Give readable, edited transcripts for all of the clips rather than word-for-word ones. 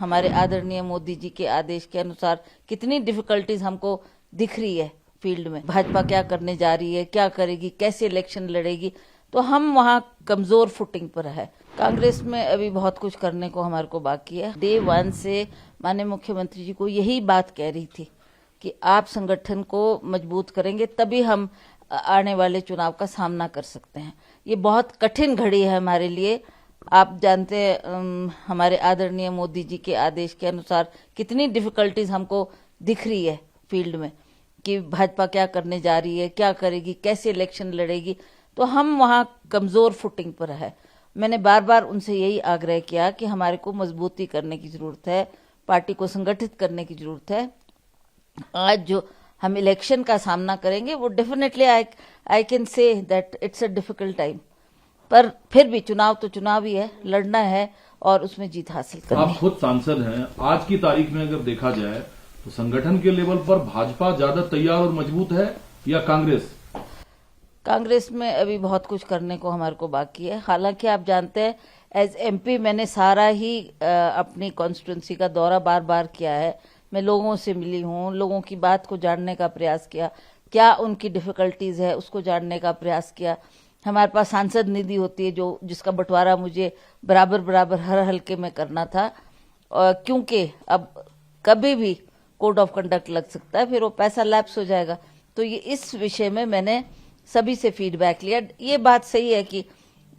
हमारे आदरणीय मोदी जी के आदेश के अनुसार कितनी डिफिकल्टीज हमको दिख रही है फील्ड में। भाजपा क्या करने जा रही है, क्या करेगी, कैसे इलेक्शन लड़ेगी, तो हम वहाँ कमजोर फुटिंग पर है। कांग्रेस में अभी बहुत कुछ करने को हमारे को बाकी है। डे 1 से माननीय मुख्यमंत्री जी को यही बात कह रही थी कि आप संगठन को मजबूत करेंगे तभी हम आने वाले चुनाव का सामना कर सकते हैं। ये बहुत कठिन घड़ी है हमारे लिए। आप जानते हैं हमारे आदरणीय मोदी जी के आदेश के अनुसार कितनी डिफिकल्टीज हमको दिख रही है फील्ड में कि भाजपा क्या करने जा रही है, क्या करेगी, कैसे इलेक्शन लड़ेगी, तो हम वहाँ कमजोर फुटिंग पर है। मैंने बार बार उनसे यही आग्रह किया कि हमारे को मजबूती करने की जरूरत है, पार्टी को संगठित करने की जरूरत है। आज जो हम इलेक्शन का सामना करेंगे वो definitely I can say that it's a difficult time, पर फिर भी चुनाव तो चुनाव ही है, लड़ना है और उसमें जीत हासिल करनी है। आप खुद सांसद हैं, आज की तारीख में अगर देखा जाए तो संगठन के लेवल पर भाजपा ज्यादा तैयार और मजबूत है या कांग्रेस? कांग्रेस में अभी बहुत कुछ करने को हमारे को बाकी है। हालांकि आप जानते हैं एज एमपी मैंने सारा ही अपनी कॉन्स्टिट्यूंसी का दौरा बार बार किया है। मैं लोगों से मिली हूँ, लोगों की बात को जानने का प्रयास किया, क्या उनकी डिफिकल्टीज है उसको जानने का प्रयास किया। हमारे पास सांसद निधि होती है जो जिसका बंटवारा मुझे बराबर बराबर हर हल्के में करना था, क्योंकि अब कभी भी कोड ऑफ कंडक्ट लग सकता है, फिर वो पैसा लैप्स हो जाएगा। तो ये इस विषय में मैंने सभी से फीडबैक लिया। ये बात सही है कि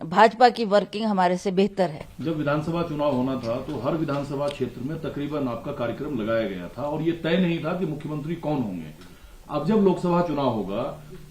भाजपा की वर्किंग हमारे से बेहतर है। जब विधानसभा चुनाव होना था तो हर विधानसभा क्षेत्र में तकरीबन आपका कार्यक्रम लगाया गया था और ये तय नहीं था कि मुख्यमंत्री कौन होंगे। अब जब लोकसभा चुनाव होगा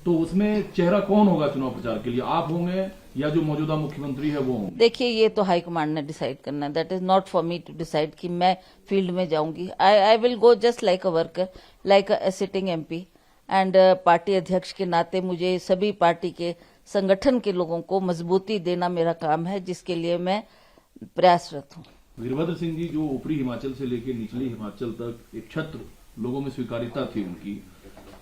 तो उसमें चेहरा कौन होगा चुनाव प्रचार के लिए, आप होंगे या जो मौजूदा मुख्यमंत्री है वो होंगे? देखिए, ये तो हाईकमांड ने डिसाइड करना है। That is not for me to decide कि मैं फील्ड में जाऊंगी। I will go just like a worker, like a sitting MP and party अध्यक्ष के नाते मुझे सभी पार्टी के संगठन के लोगों को मजबूती देना मेरा काम है, जिसके लिए मैं प्रयासरत हूँ। वीरभद्र सिंह जी जो ऊपरी हिमाचल से लेकर निचली हिमाचल तक एक छत्र लोगों में स्वीकारिता थी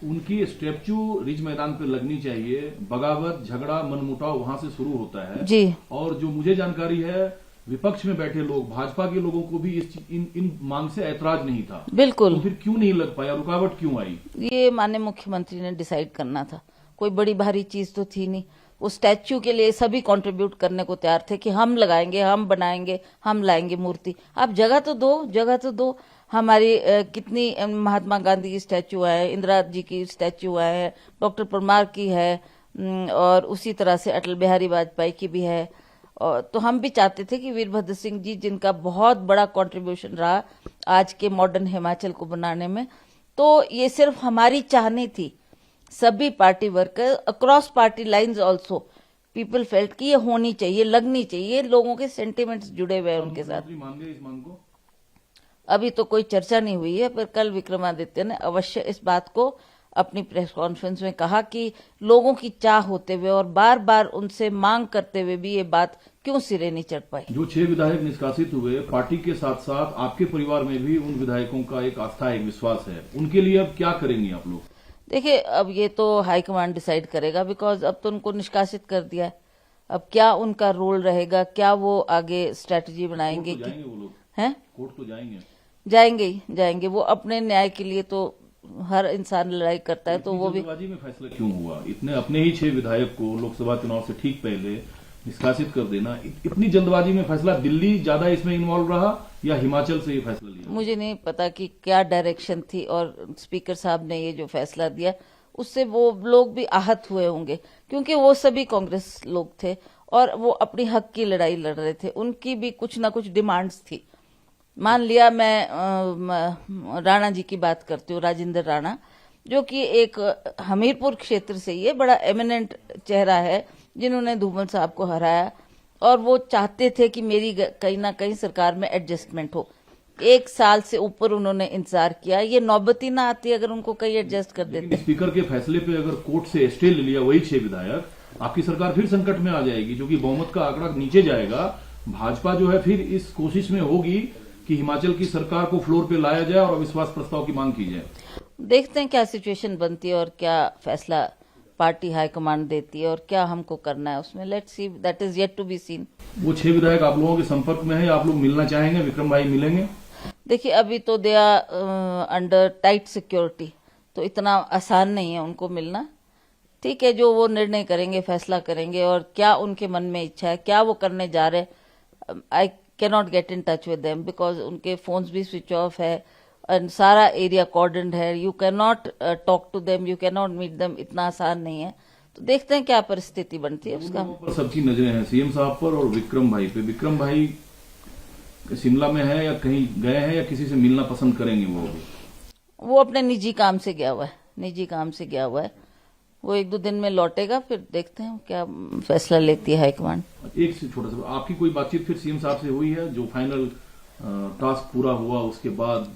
उनकी स्टैच्यू रिज मैदान पर लगनी चाहिए। बगावत, झगड़ा, मनमुटाव वहां से शुरू होता है जी। और जो मुझे जानकारी है विपक्ष में बैठे लोग, भाजपा के लोगों को भी इन मांग से ऐतराज नहीं था। बिल्कुल। तो फिर क्यों नहीं लग पाया, रुकावट क्यों आई? ये माननीय मुख्यमंत्री ने डिसाइड करना था, कोई बड़ी भारी चीज तो थी नहीं। वो स्टैच्यू के लिए सभी कंट्रीब्यूट करने को तैयार थे कि हम लगाएंगे, हम बनाएंगे, हम लाएंगे मूर्ति। आप जगह तो दो, जगह तो दो। हमारी कितनी महात्मा गांधी की स्टैच्यू है, इंदिरा जी की स्टैच्यू है, डॉक्टर परमार की है, और उसी तरह से अटल बिहारी वाजपेयी की भी है। तो हम भी चाहते थे कि वीरभद्र सिंह जी, जिनका बहुत बड़ा कंट्रीब्यूशन रहा आज के मॉडर्न हिमाचल को बनाने में, तो ये सिर्फ हमारी चाहनी थी। सभी party worker across party lines also people felt कि ये होनी चाहिए, लगनी चाहिए। लोगों के सेंटिमेंट्स जुड़े हुए हैं उनके साथ। मान गए इस मांग को? अभी तो कोई चर्चा नहीं हुई है, पर कल विक्रमादित्य ने अवश्य इस बात को अपनी प्रेस कॉन्फ्रेंस में कहा कि लोगों की चाह होते हुए और बार बार उनसे मांग करते हुए भी ये बात क्यों सिरे नहीं चढ़ पाई। जो 6 विधायक निष्कासित हुए, पार्टी के साथ साथ आपके परिवार में भी उन विधायकों का एक आस्था, एक विश्वास है, उनके लिए अब क्या करेंगे आप लोग? देखिए, अब ये तो हाईकमांड डिसाइड करेगा, बिकॉज अब तो उनको निष्कासित कर दिया है। अब क्या उनका रोल रहेगा, क्या वो आगे स्ट्रेटजी बनाएंगे? कोर्ट तो जाएंगे वो लोग? हैं? कोर्ट तो जाएंगे? जाएंगे ही जाएंगे। वो अपने न्याय के लिए तो हर इंसान लड़ाई करता है, तो वो भी। जल्दबाजी में फैसला क्यों हुआ? इतने अपने ही 6 विधायक को लोकसभा चुनाव से ठीक पहले निष्कासित कर देना, इतनी जल्दबाजी में फैसला? दिल्ली ज्यादा इसमें इन्वॉल्व रहा या हिमाचल से ये फैसला लिया? मुझे नहीं पता कि क्या डायरेक्शन थी, और स्पीकर साहब ने ये जो फैसला दिया उससे वो लोग भी आहत हुए होंगे, क्योंकि वो सभी कांग्रेस लोग थे और वो अपनी हक की लड़ाई लड़ रहे थे। उनकी भी कुछ ना कुछ डिमांड्स थी। मान लिया मैं राणा जी की बात करती हूँ, राजेंद्र राणा, जो कि एक हमीरपुर क्षेत्र से ये बड़ा एमिनेंट चेहरा है, जिन्होंने धूमल साहब को हराया, और वो चाहते थे कि मेरी कहीं ना कहीं सरकार में एडजस्टमेंट हो। 1 साल से ऊपर उन्होंने इंतजार किया, ये नौबती ना आती अगर उनको कहीं एडजस्ट कर देते। स्पीकर के फैसले पे अगर कोर्ट से स्टे ले लिया वही 6 विधायक, आपकी सरकार फिर संकट में आ जाएगी, क्योंकि बहुमत का आंकड़ा नीचे जाएगा। भाजपा जो है फिर इस कोशिश में होगी कि हिमाचल की सरकार को फ्लोर पे लाया जाए और अविश्वास प्रस्ताव की मांग की जाए। देखते हैं क्या सिचुएशन बनती है और क्या फैसला पार्टी हाईकमांड देती है और क्या हमको करना है उसमें। Let's see, that is yet to be seen. वो 6 विधायक आप लोगों के संपर्क में है, आप लोग मिलना चाहेंगे? विक्रम भाई मिलेंगे? देखिए अभी तो they are under tight security, तो इतना आसान नहीं है उनको मिलना। ठीक है, जो वो निर्णय करेंगे, फैसला करेंगे, और क्या उनके मन में इच्छा है, क्या वो करने जा रहे, I can not get in touch with them because उनके फोन्स भी स्विच ऑफ है और सारा एरिया कॉर्डन्ड है। You can not talk to them, you can not meet them, इतना आसान नहीं है। तो देखते हैं क्या परिस्थिति बनती है उसका। पर सबकी नजरें हैं सीएम साहब पर और विक्रम भाई पे। विक्रम भाई शिमला में है या कहीं गए हैं या किसी से मिलना पसंद करेंगे वो अभी? वो अपने निजी काम से गया हुआ है, निजी काम से गया हुआ है। वो 1-2 दिन में लौटेगा, फिर देखते हैं क्या फैसला लेती है हाईकमांड। एक से छोटा सा, आपकी कोई बातचीत फिर सीएम साहब से हुई है जो फाइनल टास्क पूरा हुआ उसके बाद?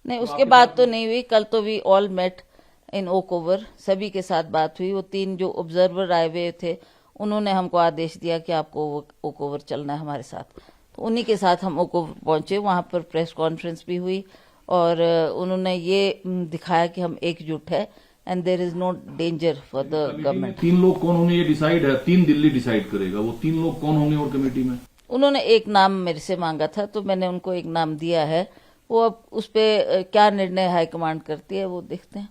नहीं, उसके बाद तो नहीं हुई। कल तो we all met in Oak Over, सभी के साथ बात हुई। वो 3 जो ऑब्जर्वर आए हुए थे उन्होंने हमको आदेश दिया कि आपको ओक ओवर चलना है हमारे साथ, तो उन्हीं के साथ हम ओक ओवर पहुंचे। वहां पर प्रेस कॉन्फ्रेंस भी हुई और उन्होंने ये दिखाया कि हम एकजुट है and there is no danger for the government. 3 लोग कौन होंगे ये डिसाइड है, 3 दिल्ली डिसाइड करेगा। वो 3 लोग कौन होंगे और कमेटी में? उन्होंने एक नाम मेरे से मांगा था, तो मैंने उनको एक नाम दिया है। वो अब उस पर क्या निर्णय हाईकमांड करती है वो देखते हैं।